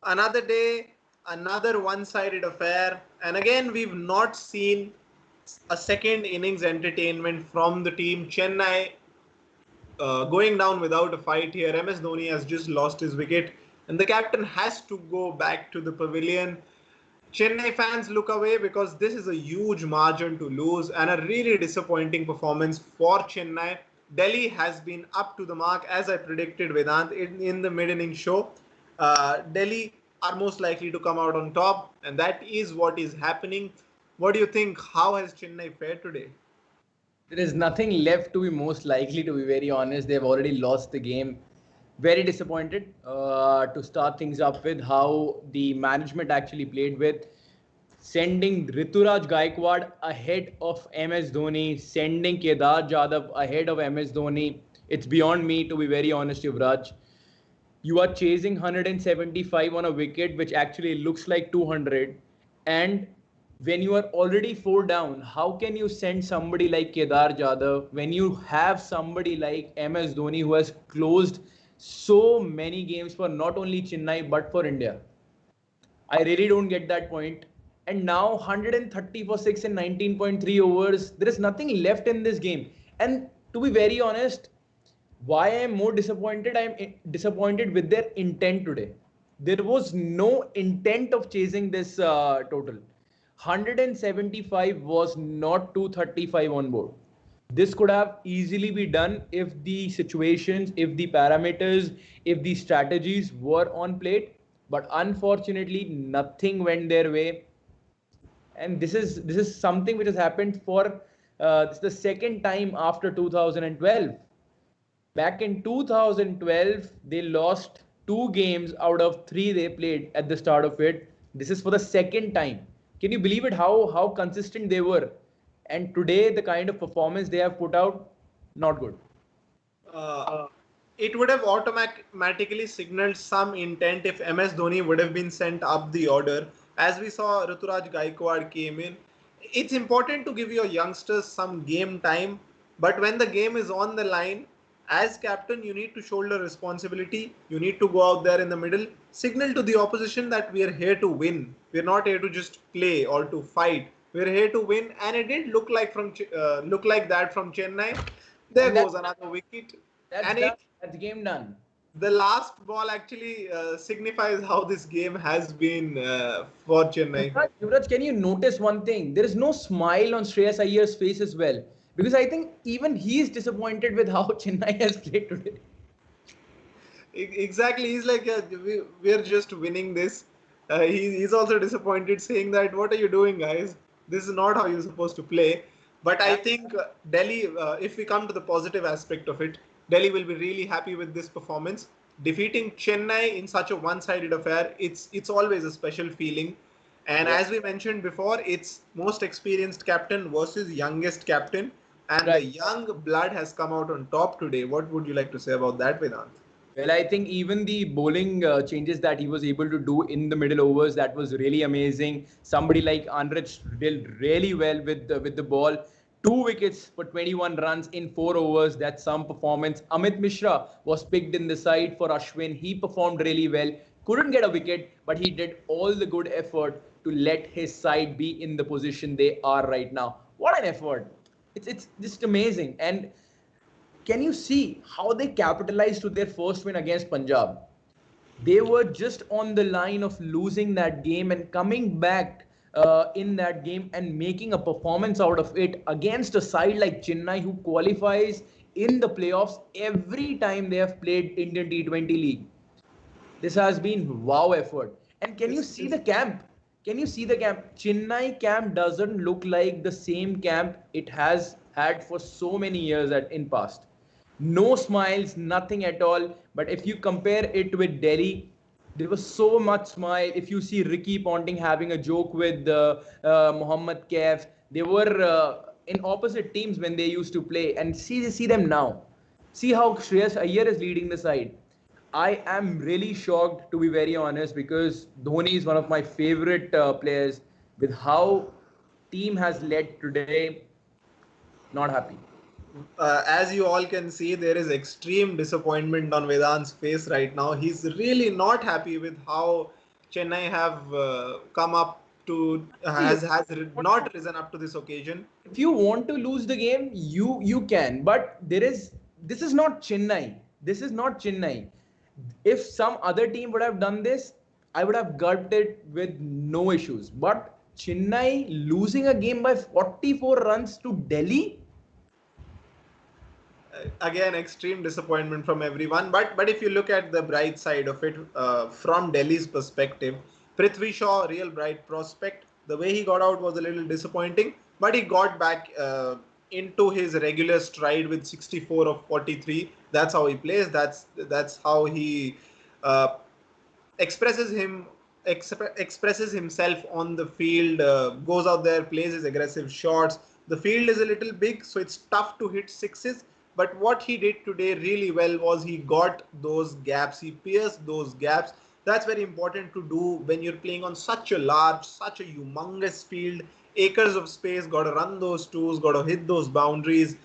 Another day, another one-sided affair, and again we've not seen a second innings entertainment from the team. Chennai going down without a fight here. MS Dhoni has just lost his wicket, and the captain has to go back to the pavilion. Chennai fans look away because this is a huge margin to lose and a really disappointing performance for Chennai. Delhi has been up to the mark as I predicted, Vedant, in the mid-inning show. Delhi are most likely to come out on top, and that is what is happening. What do you think? How has Chennai fared today? There is nothing left to be most likely, to be very honest. They've already lost the game. Very disappointed to start things up with how the management actually played with. Sending Rituraj Gaikwad ahead of MS Dhoni, sending Kedar Jadhav ahead of MS Dhoni. It's beyond me, to be very honest, Yuvraj. You are chasing 175 on a wicket which actually looks like 200, and when you are already four down, how can you send somebody like Kedar Jadhav when you have somebody like MS Dhoni who has closed so many games for not only Chennai but for India? I really don't get that point. And now 130 for 6 in 19.3 overs. There is nothing left in this game. And to be very honest, why I am more disappointed, I am disappointed with their intent today. There was no intent of chasing this total. 175 was not 235 on board. This could have easily be done if the situations, if the parameters, if the strategies were on plate. But unfortunately, nothing went their way, and this is something which has happened for this is the second time after 2012. Back in 2012, they lost two games out of three they played at the start of it. This is for the second time. Can you believe it? How consistent they were, and today the kind of performance they have put out, not good. Uh, it would have automatically signaled some intent if MS Dhoni would have been sent up the order. As we saw, Rituraj Gaikwad came in. It's important to give your youngsters some game time, but when the game is on the line, as captain, you need to shoulder responsibility. You need to go out there in the middle, signal to the opposition that we are here to win. We're not here to just play or to fight. We're here to win, and it did look like that from Chennai. There And goes another wicket, that's and done. it That's game done. the last ball actually signifies how this game has been for Chennai. Yuvraj, can you notice one thing? There is no smile on Shreyas Iyer's face as well. Because I think even he is disappointed with how Chennai has played today. Exactly, he's like, we're just winning this. He's also disappointed, saying that, what are you doing, guys? This is not how you're supposed to play. But I think Delhi, if we come to the positive aspect of it, Delhi will be really happy with this performance. Defeating Chennai in such a one-sided affair, it's always a special feeling. And Yeah. as we mentioned before, it's most experienced captain versus youngest captain, and the Right. young blood has come out on top today. What would you like to say about that, Vedant? Well, I think even the bowling changes that he was able to do in the middle overs, that was really amazing. Somebody like Anrich did really well with the ball. Two wickets for 21 runs in 4 overs. That's some performance. Amit Mishra was picked in the side for Ashwin. He performed really well. Couldn't get a wicket, but he did all the good effort to let his side be in the position they are right now. What an effort! It's just amazing. And can you see how they capitalized to their first win against Punjab? They were just on the line of losing that game and coming back in that game and making a performance out of it against a side like Chennai, who qualifies in the playoffs every time they have played Indian T20 League. This has been wow effort. And can you This see is the camp? Can you see the camp? Chennai camp doesn't look like the same camp it has had for so many years in past. No smiles, nothing at all. But if you compare it with Delhi, there was so much smile. If you see Ricky Ponting having a joke with Mohammad Kaif, they were in opposite teams when they used to play. And see them now. See how Shreyas Iyer is leading the side. I am really shocked, to be very honest, because Dhoni is one of my favorite players. With how team has led today, not happy. as you all can see, there is extreme disappointment on Vedant's face right now. He's really not happy with how Chennai have come up to See, has not risen up to this occasion. if you want to lose the game, you can. But this is not Chennai. This is not Chennai. If some other team would have done this, I would have gulped it with no issues. But Chennai losing a game by 44 runs to Delhi. Again, extreme disappointment from everyone. But if you look at the bright side of it, from Delhi's perspective, Prithvi Shaw, real bright prospect. The way he got out was a little disappointing, but he got back into his regular stride with 64 of 43. That's how he plays. That's how he uh, expresses him expresses himself on the field. Goes out there, plays his aggressive shots. The field is a little big, so it's tough to hit sixes. But what he did today really well was he got those gaps. He pierced those gaps. That's very important to do when you're playing on such a large, such a humongous field. Acres of space, got to run those twos, got to hit those boundaries,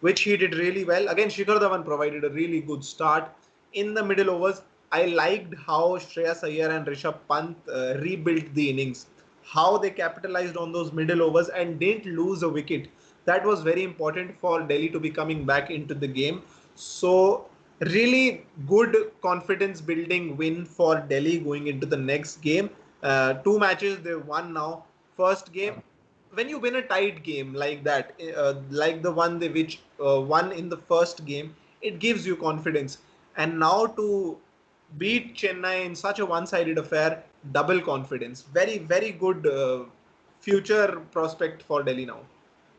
which he did really well. Again, Shikhar Dhawan provided a really good start in the middle overs. I liked how Shreyas Iyer and Rishabh Pant rebuilt the innings, how they capitalized on those middle overs and didn't lose a wicket. That was very important for Delhi to be coming back into the game. So, really good confidence building win for Delhi going into the next game. Two matches they won now. First game, when you win a tight game like that, like the one they which won in the first game, it gives you confidence. And now to beat Chennai in such a one-sided affair, double confidence. Very, very good future prospect for Delhi now.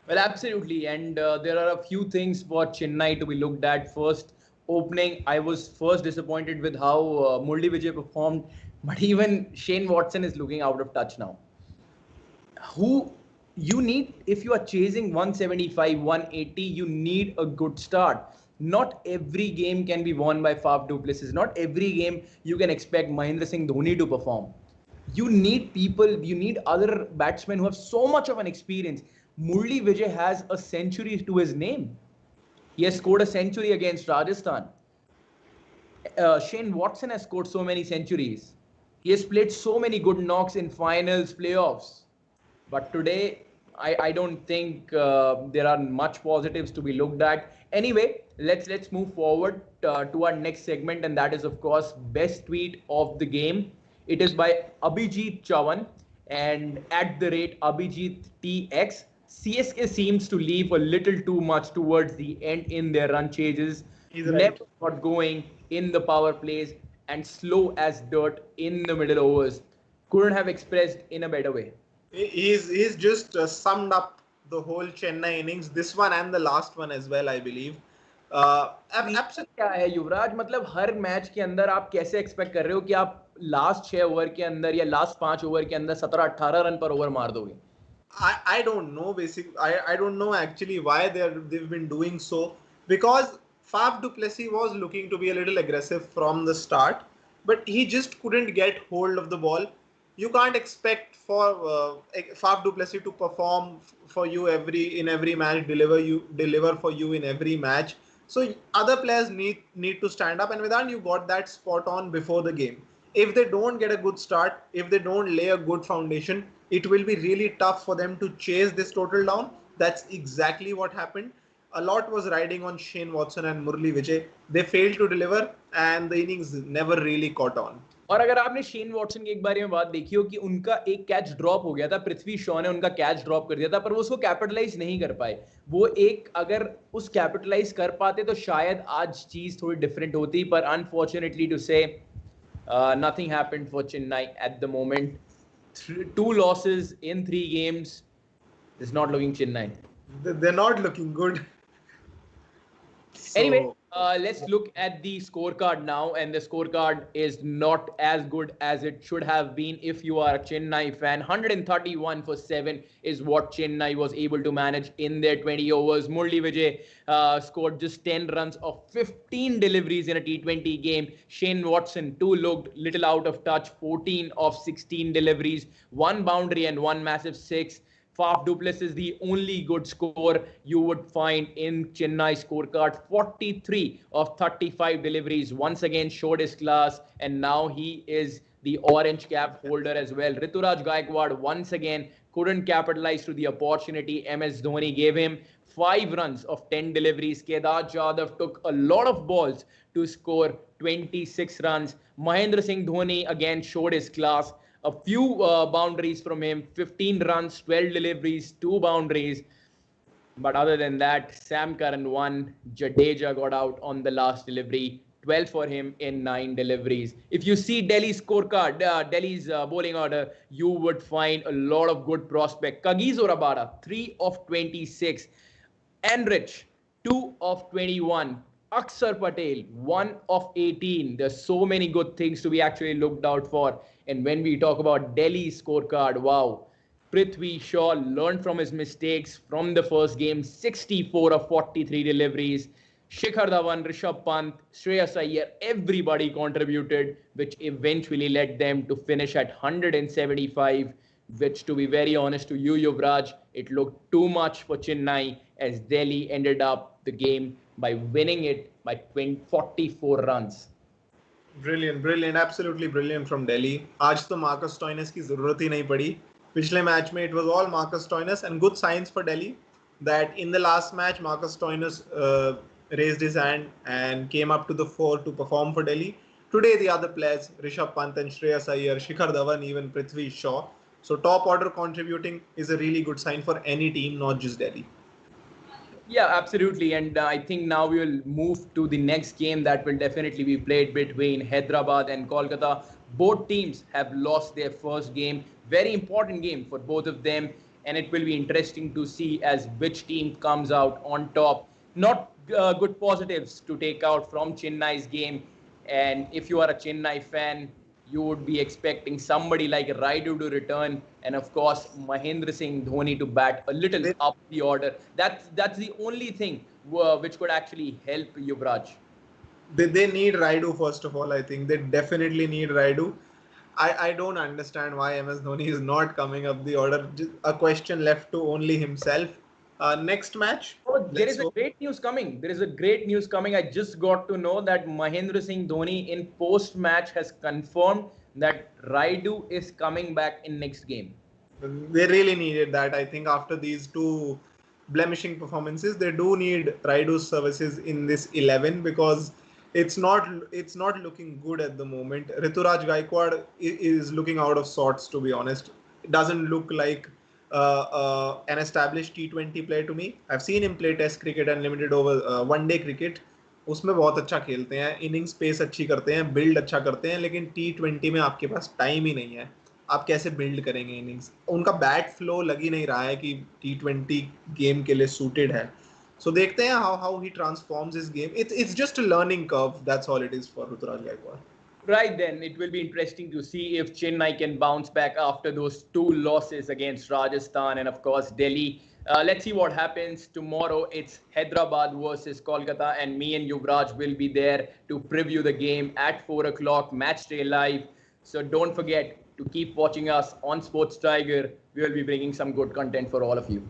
Well, absolutely. And there are a few things for Chennai to be looked at. First, opening, I was first disappointed with how Murli Vijay performed, but even Shane Watson is looking out of touch now. Who you need, if you are chasing 175, 180, you need a good start. Not every game can be won by Faf du Plessis. Not every game you can expect Mahendra Singh Dhoni to perform. You need people, you need other batsmen who have so much of an experience. Murli Vijay has a century to his name. He has scored a century against Rajasthan. Shane Watson has scored so many centuries. He has played so many good knocks in finals, playoffs. But today, I don't think there are much positives to be looked at. Anyway, let's move forward to our next segment, and that is, of course, best tweet of the game. It is by Abhijit Chavan and at the rate Abhijit TX. CSK seems to leave a little too much towards the end in their run chases. He's right. Never got going in the power plays and slow as dirt in the middle overs. Couldn't have expressed in a better way. He's just summed up the whole Chennai innings, this one and the last one as well, I believe. Absolutely. क्या है युवराज, मतलब हर match के अंदर आप कैसे expect कर रहे हो कि आप लास्ट 6 ओवर के अंदर या लास्ट 5 ओवर के अंदर 17-18 रन पर ओवर मार दोगे? I don't know I don't know actually why they've been doing so, because Faf du Plessis was looking to be a little aggressive from the start, but he just couldn't get hold of the ball. You can't expect for Faf du Plessis to perform for you in every match, deliver for you in every match. So other players need to stand up, and Vedant, you got that spot on before the game. If they don't get a good start, if they don't lay a good foundation, it will be really tough for them to chase this total down. That's exactly what happened. A lot was riding on Shane Watson and Murli Vijay. They failed to deliver, and the innings never really caught on. और अगर आपने Shane Watson की एक बार में बात देखी हो कि उनका एक कैच ड्रॉप हो गया था, पृथ्वी शॉ ने उनका कैच ड्रॉप कर दिया था, पर वो उसको कैपिटलाइज नहीं कर पाए. वो एक अगर उस कैपिटलाइज कर पाते तो शायद आज चीज थोड़ी डिफरेंट होती, पर अनफॉर्चुनेटली टू से nothing happened for Chennai at the moment. 2 losses in 3 games. It's not looking Chennai. They're not looking good. Anyway, let's look at the scorecard now, and the scorecard is not as good as it should have been if you are a Chennai fan. 131 for 7 is what Chennai was able to manage in their 20 overs. Murli Vijay scored just 10 runs of 15 deliveries in a T20 game. Shane Watson too looked little out of touch, 14 of 16 deliveries, 1 boundary and 1 massive 6. Faf du Plessis is the only good score you would find in Chennai scorecard. 43 of 35 deliveries. Once again showed his class, and now he is the orange cap holder as well. Rituraj Gaikwad once again couldn't capitalize to the opportunity MS Dhoni gave him. 5 runs of 10 deliveries. Kedar Jadhav took a lot of balls to score 26 runs. Mahendra Singh Dhoni again showed his class. A few boundaries from him, 15 runs, 12 deliveries, 2 boundaries. But other than that, Sam Curran won. Jadeja got out on the last delivery. 12 for him in 9 deliveries. If you see Delhi's scorecard, Delhi's bowling order, you would find a lot of good prospect. Kagiso Rabada, 3 of 26. Enrich, 2 of 21. Aksar Patel, 1 of 18. There's so many good things to be actually looked out for. And when we talk about Delhi's scorecard, wow. Prithvi Shaw learned from his mistakes from the first game, 64 of 43 deliveries. Shikhar Dhawan, Rishabh Pant, Shreyas Iyer, everybody contributed, which eventually led them to finish at 175, which, to be very honest to you, Yuvraj, it looked too much for Chennai as Delhi ended up the game by winning it by 44 runs. Brilliant, brilliant, absolutely brilliant from Delhi. आज तो Marcus Stoinis की जरूरत ही नहीं पड़ी. पिछले match में it was all Marcus Stoinis, and good signs for Delhi that in the last match Marcus Stoinis raised his hand and came up to the fore to perform for Delhi. Today the other players, Rishabh Pant and Shreyas Iyer, Shikhar Dhawan, even Prithvi Shaw. So top order contributing is a really good sign for any team, not just Delhi. Yeah, absolutely. And I think now we will move to the next game that will definitely be played between Hyderabad and Kolkata. Both teams have lost their first game. Very important game for both of them. And it will be interesting to see as which team comes out on top. Not good positives to take out from Chennai's game. And if you are a Chennai fan, you would be expecting somebody like Raidu to return, and of course Mahendra Singh Dhoni to bat a little up the order. That's the only thing which could actually help Yuvraj. They need Raidu first of all. I think they definitely need Raidu. I don't understand why MS Dhoni is not coming up the order. Just a question left to only himself. Next match. Oh, there Let's is a hope. great news coming. There is a great news coming. I just got to know that Mahendra Singh Dhoni in post match has confirmed that Raidu is coming back in next game. They really needed that. I think after these two blemishing performances, they do need Raidu's services in this 11 because it's not looking good at the moment. Rituraj Gaikwad is looking out of sorts, to be honest. It doesn't look like an established T20 player to me. I've seen him play Test cricket and limited over one-day cricket. उसमें बहुत अच्छा खेलते हैं, inning space अच्छी करते हैं, build अच्छा करते हैं, लेकिन T20 में आपके पास टाइम ही नहीं है. आप कैसे बिल्ड करेंगे इनिंग्स? उनका बैट फ्लो लग ही नहीं रहा है कि T20 गेम के लिए सूटेड है. सो देखते हैं how he transforms his game. It's just a learning curve, that's all it is for Ruturaj Gaikwad. Right then, it will be interesting to see if Chennai can bounce back after those 2 losses against Rajasthan and, of course, Delhi. Let's see what happens tomorrow. It's Hyderabad versus Kolkata, and me and Yuvraj will be there to preview the game at 4 o'clock, match day live. So don't forget to keep watching us on Sports Tiger. We will be bringing some good content for all of you.